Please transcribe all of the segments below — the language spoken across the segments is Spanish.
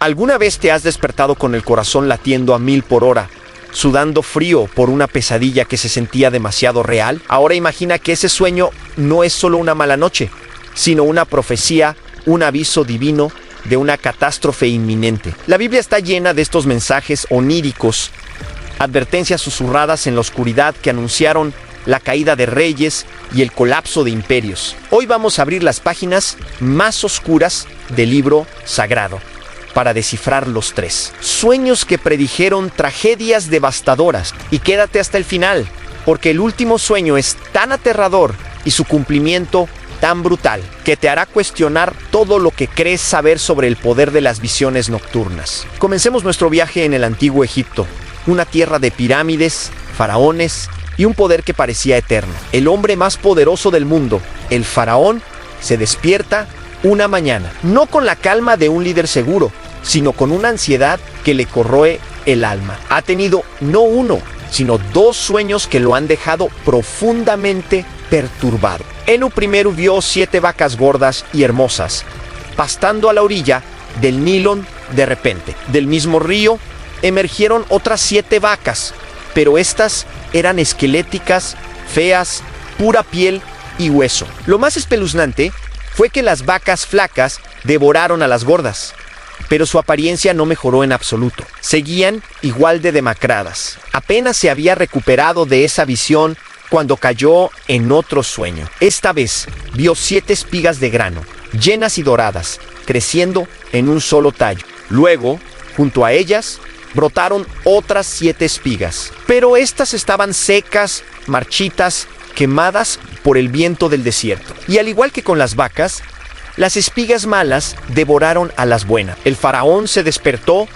¿Alguna vez te has despertado con el corazón latiendo a 1000 por hora, sudando frío por una pesadilla que se sentía demasiado real? Ahora imagina que ese sueño no es solo una mala noche, sino una profecía, un aviso divino de una catástrofe inminente. La Biblia está llena de estos mensajes oníricos, advertencias susurradas en la oscuridad que anunciaron la caída de reyes y el colapso de imperios. Hoy vamos a abrir las páginas más oscuras del libro sagrado para descifrar los tres. Sueños que predijeron tragedias devastadoras. Y quédate hasta el final, porque el último sueño es tan aterrador y su cumplimiento tan brutal que te hará cuestionar todo lo que crees saber sobre el poder de las visiones nocturnas. Comencemos nuestro viaje en el antiguo Egipto, una tierra de pirámides, faraones y un poder que parecía eterno. El hombre más poderoso del mundo, el faraón, se despierta una mañana, no con la calma de un líder seguro, sino con una ansiedad que le corroe el alma. Ha tenido no uno, sino 2 sueños que lo han dejado profundamente perturbado. En un primero vio 7 vacas gordas y hermosas, pastando a la orilla del Nilo. De repente, del mismo río, emergieron otras 7 vacas, pero estas eran esqueléticas, feas, pura piel y hueso. Lo más espeluznante fue que las vacas flacas devoraron a las gordas, pero su apariencia no mejoró en absoluto. Seguían igual de demacradas. Apenas se había recuperado de esa visión cuando cayó en otro sueño. Esta vez vio 7 espigas de grano, llenas y doradas, creciendo en un solo tallo. Luego, junto a ellas, brotaron otras 7 espigas, pero estas estaban secas, marchitas, quemadas por el viento del desierto. Y al igual que con las vacas, las espigas malas devoraron a las buenas. El faraón se despertó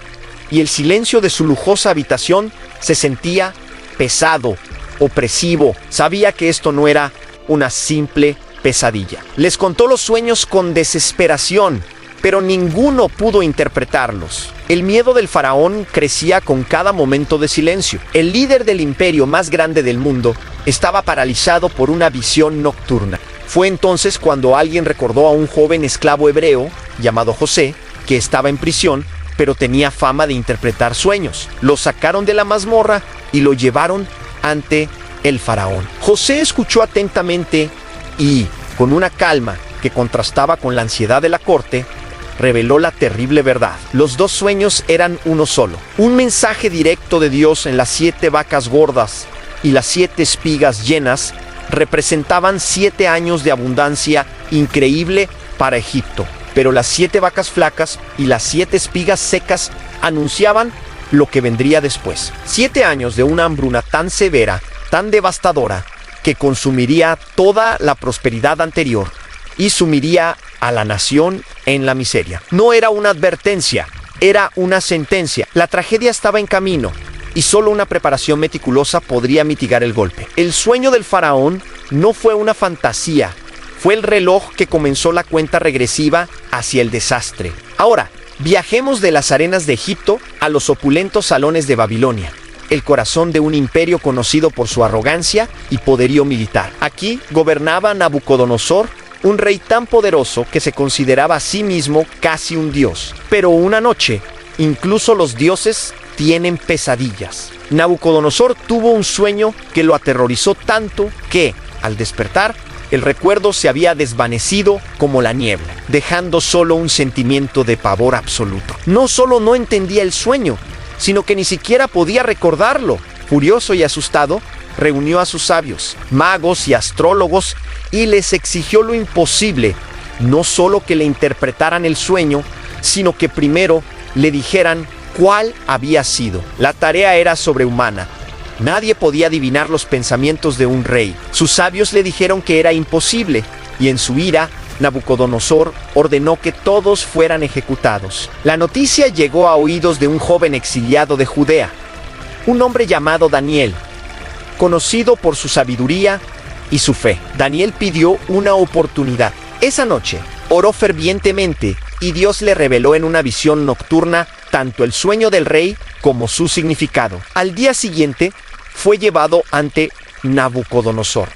y el silencio de su lujosa habitación se sentía pesado, opresivo. Sabía que esto no era una simple pesadilla. Les contó los sueños con desesperación, pero ninguno pudo interpretarlos. El miedo del faraón crecía con cada momento de silencio. El líder del imperio más grande del mundo estaba paralizado por una visión nocturna. Fue entonces cuando alguien recordó a un joven esclavo hebreo llamado José, que estaba en prisión, pero tenía fama de interpretar sueños. Lo sacaron de la mazmorra y lo llevaron ante el faraón. José escuchó atentamente y, con una calma que contrastaba con la ansiedad de la corte, reveló la terrible verdad. Los 2 sueños eran uno solo. Un mensaje directo de Dios en las 7 vacas gordas y las 7 espigas llenas representaban 7 años de abundancia increíble para Egipto. Pero las 7 vacas flacas y las 7 espigas secas anunciaban lo que vendría después. 7 años de una hambruna tan severa, tan devastadora, que consumiría toda la prosperidad anterior y sumiría a la nación en la miseria. No era una advertencia, era una sentencia. La tragedia estaba en camino y solo una preparación meticulosa podría mitigar el golpe. El sueño del faraón no fue una fantasía, fue el reloj que comenzó la cuenta regresiva hacia el desastre. Ahora, viajemos de las arenas de Egipto a los opulentos salones de Babilonia, el corazón de un imperio conocido por su arrogancia y poderío militar. Aquí gobernaba Nabucodonosor, un rey tan poderoso que se consideraba a sí mismo casi un dios. Pero una noche, incluso los dioses tienen pesadillas. Nabucodonosor tuvo un sueño que lo aterrorizó tanto que, al despertar, el recuerdo se había desvanecido como la niebla, dejando solo un sentimiento de pavor absoluto. No solo no entendía el sueño, sino que ni siquiera podía recordarlo. Furioso y asustado, reunió a sus sabios, magos y astrólogos y les exigió lo imposible, no solo que le interpretaran el sueño, sino que primero le dijeran cuál había sido. La tarea era sobrehumana. Nadie podía adivinar los pensamientos de un rey. Sus sabios le dijeron que era imposible, y en su ira, Nabucodonosor ordenó que todos fueran ejecutados. La noticia llegó a oídos de un joven exiliado de Judea, un hombre llamado Daniel, conocido por su sabiduría y su fe. Daniel pidió una oportunidad. Esa noche, oró fervientemente y Dios le reveló en una visión nocturna tanto el sueño del rey como su significado. Al día siguiente, fue llevado ante Nabucodonosor.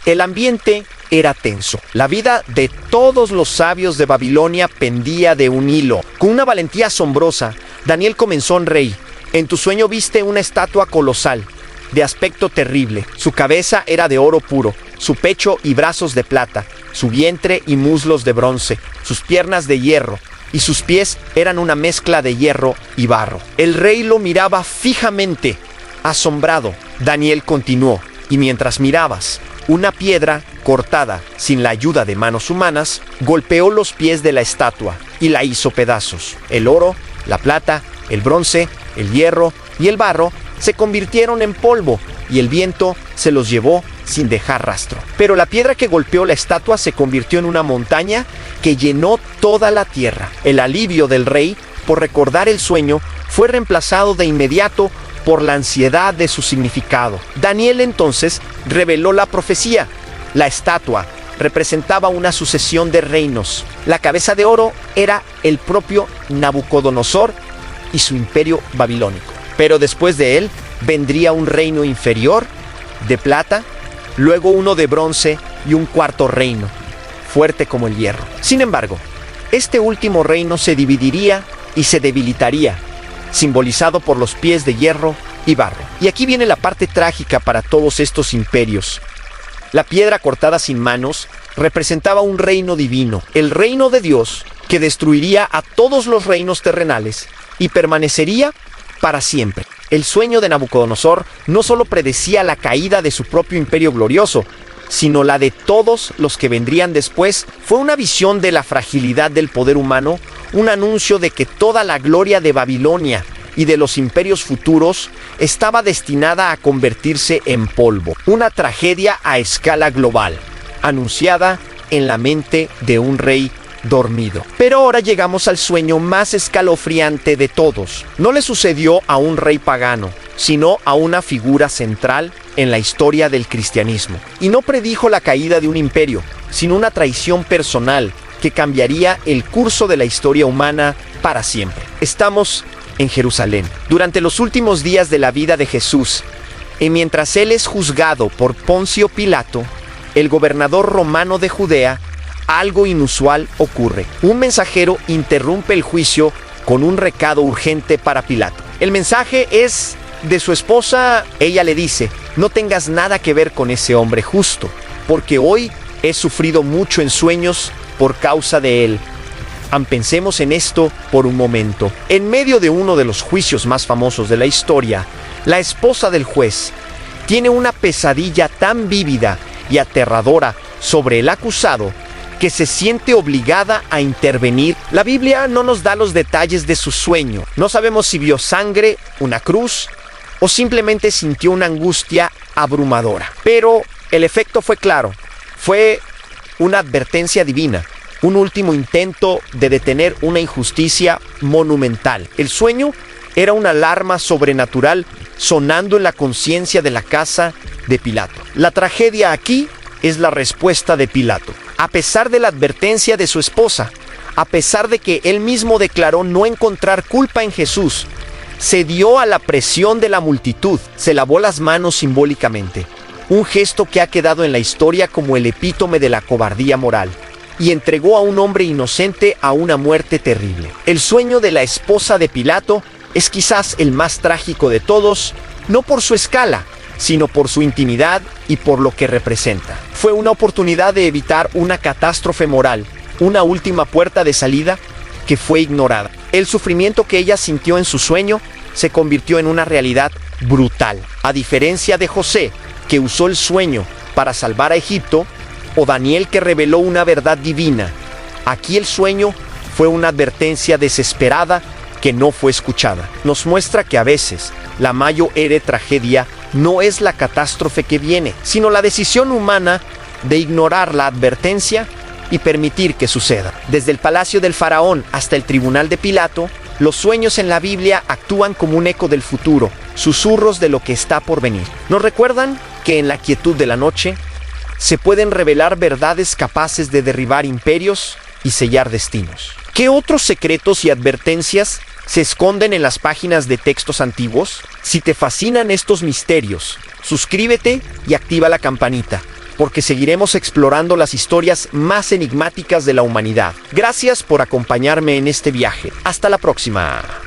El ambiente era tenso. La vida de todos los sabios de Babilonia pendía de un hilo. Con una valentía asombrosa, Daniel comenzó: rey, en tu sueño viste una estatua colosal, de aspecto terrible. Su cabeza era de oro puro, su pecho y brazos de plata, su vientre y muslos de bronce, sus piernas de hierro, y sus pies eran una mezcla de hierro y barro. El rey lo miraba fijamente, asombrado. Daniel continuó: y mientras mirabas, una piedra cortada sin la ayuda de manos humanas golpeó los pies de la estatua y la hizo pedazos. El oro, la plata, el bronce, el hierro y el barro se convirtieron en polvo y el viento se los llevó sin dejar rastro. Pero la piedra que golpeó la estatua se convirtió en una montaña que llenó toda la tierra. El alivio del rey por recordar el sueño fue reemplazado de inmediato por la ansiedad de su significado. Daniel entonces reveló la profecía. La estatua representaba una sucesión de reinos. La cabeza de oro era el propio Nabucodonosor y su imperio babilónico. Pero después de él vendría un reino inferior, de plata, luego uno de bronce y un cuarto reino, fuerte como el hierro. Sin embargo, este último reino se dividiría y se debilitaría, simbolizado por los pies de hierro y barro. Y aquí viene la parte trágica para todos estos imperios. La piedra cortada sin manos representaba un reino divino, el reino de Dios, que destruiría a todos los reinos terrenales y permanecería para siempre. El sueño de Nabucodonosor no solo predecía la caída de su propio imperio glorioso, sino la de todos los que vendrían después. Fue una visión de la fragilidad del poder humano, un anuncio de que toda la gloria de Babilonia y de los imperios futuros estaba destinada a convertirse en polvo. Una tragedia a escala global, anunciada en la mente de un rey dormido. Pero ahora llegamos al sueño más escalofriante de todos. No le sucedió a un rey pagano, sino a una figura central en la historia del cristianismo. Y no predijo la caída de un imperio, sino una traición personal que cambiaría el curso de la historia humana para siempre. Estamos en Jerusalén, durante los últimos días de la vida de Jesús, y mientras él es juzgado por Poncio Pilato, el gobernador romano de Judea, algo inusual ocurre. Un mensajero interrumpe el juicio con un recado urgente para Pilato. El mensaje es de su esposa. Ella le dice: no tengas nada que ver con ese hombre justo, porque hoy he sufrido mucho en sueños por causa de él. Pensemos en esto por un momento. En medio de uno de los juicios más famosos de la historia, la esposa del juez tiene una pesadilla tan vívida y aterradora sobre el acusado que se siente obligada a intervenir. La Biblia no nos da los detalles de su sueño. No sabemos si vio sangre, una cruz, o simplemente sintió una angustia abrumadora. Pero el efecto fue claro. Fue una advertencia divina, un último intento de detener una injusticia monumental. El sueño era una alarma sobrenatural sonando en la conciencia de la casa de Pilato. La tragedia aquí es la respuesta de Pilato. A pesar de la advertencia de su esposa, a pesar de que él mismo declaró no encontrar culpa en Jesús, cedió a la presión de la multitud, se lavó las manos simbólicamente, un gesto que ha quedado en la historia como el epítome de la cobardía moral, y entregó a un hombre inocente a una muerte terrible. El sueño de la esposa de Pilato es quizás el más trágico de todos, no por su escala, sino por su intimidad y por lo que representa. Fue una oportunidad de evitar una catástrofe moral, una última puerta de salida que fue ignorada. El sufrimiento que ella sintió en su sueño se convirtió en una realidad brutal. A diferencia de José, que usó el sueño para salvar a Egipto, o Daniel, que reveló una verdad divina, aquí el sueño fue una advertencia desesperada que no fue escuchada. Nos muestra que a veces la mayor tragedia no es la catástrofe que viene, sino la decisión humana de ignorar la advertencia y permitir que suceda. Desde el palacio del faraón hasta el tribunal de Pilato, los sueños en la Biblia actúan como un eco del futuro, susurros de lo que está por venir. Nos recuerdan que en la quietud de la noche se pueden revelar verdades capaces de derribar imperios y sellar destinos. ¿Qué otros secretos y advertencias se esconden en las páginas de textos antiguos? Si te fascinan estos misterios, suscríbete y activa la campanita. porque seguiremos explorando las historias más enigmáticas de la humanidad. Gracias por acompañarme en este viaje. Hasta la próxima.